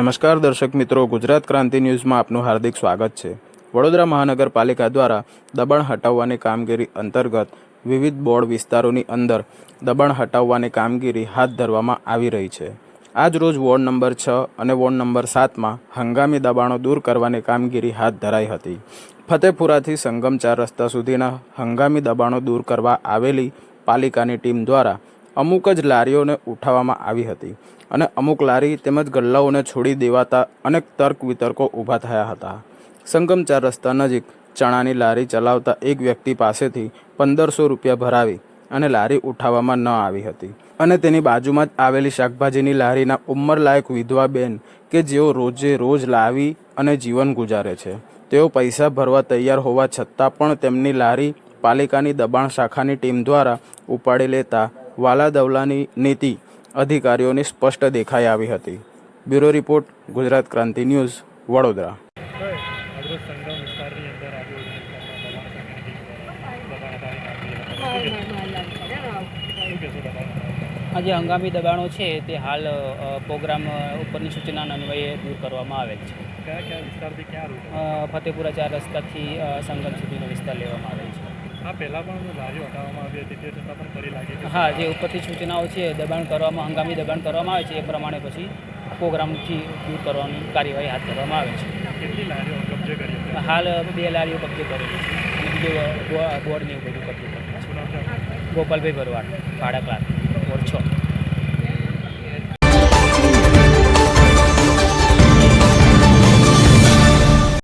નમસ્કાર દર્શક મિત્રો, ગુજરાત ક્રાંતિ ન્યૂઝમાં આપનું હાર્દિક સ્વાગત છે। વડોદરા મહાનગરપાલિકા દ્વારા દબાણ હટાવવાની કામગીરી અંતર્ગત વિવિધ બોર્ડ વિસ્તારોની અંદર દબાણ હટાવવાની કામગીરી હાથ ધરવામાં આવી રહી છે। આજ રોજ વોર્ડ નંબર 6 અને વોર્ડ નંબર 7માં હંગામી દબાણો દૂર કરવાની કામગીરી હાથ ધરાઈ હતી। ફતેપુરાથી સંગમ 4 રસ્તા સુધીના હંગામી દબાણો દૂર કરવા આવેલી પાલિકાની ટીમ દ્વારા અમુક જ લારીઓને ઉઠાવવામાં આવી હતી અને અમુક લારી તેમજ ગલ્લાઓને છોડી દેવાતા અનેક તર્ક વિતર્કો ઊભા થયા હતા। સંગમ 4 રસ્તા નજીક ચણાની લારી ચલાવતા એક વ્યક્તિ પાસેથી 1500 રૂપિયા ભરાવી અને લારી ઉઠાવવામાં ન આવી હતી અને તેની બાજુમાં જ આવેલી શાકભાજીની લારીના ઉંમરલાયક વિધવા બેન કે જેઓ રોજે રોજ લાવી અને જીવન ગુજારે છે, તેઓ પૈસા ભરવા તૈયાર હોવા છતાં પણ તેમની લારી પાલિકાની દબાણ શાખાની ટીમ દ્વારા ઉપાડી લેતા વાલાદવલાની નીતિ અધિકારીઓની સ્પષ્ટ દેખાઈ આવી હતી। બ્યુરો રિપોર્ટ, ગુજરાત ક્રાંતિ ન્યૂઝ, વડોદરા। આજે હંગામી દબાણો છે તે હાલ પ્રોગ્રામ ઉપરની સૂચના અન્વયે દૂર કરવામાં આવેલ છે। કયા કયા વિસ્તારથી ક્યાં રૂટ? ફતેપુરા 4 રસ્તાથી સંગમ સુધીનો વિસ્તાર લેવામાં આવેલ છે। આ પહેલાં પણ લારીઓ હટાવવામાં આવી હતી, તે છતાં પણ ફરી લાગી છે? હા, જે ઉપરથી સૂચનાઓ છે દબાણ કરવામાં, હંગામી દબાણ કરવામાં આવે છે એ પ્રમાણે પછી પ્રોગ્રામથી દૂર કરવાની કાર્યવાહી હાથ ધરવામાં આવે છે। કેટલી લારીઓ કબજે કરી છે? હાલ 2 લારીઓ કબજે કરેલી છે અને બીજું બોર્ડ ને એવું બધું કબજે કરેલું છે। ગોપાલભાઈ ભરવાડ, ભાડા ક્લાસ, વોર્ડ 6।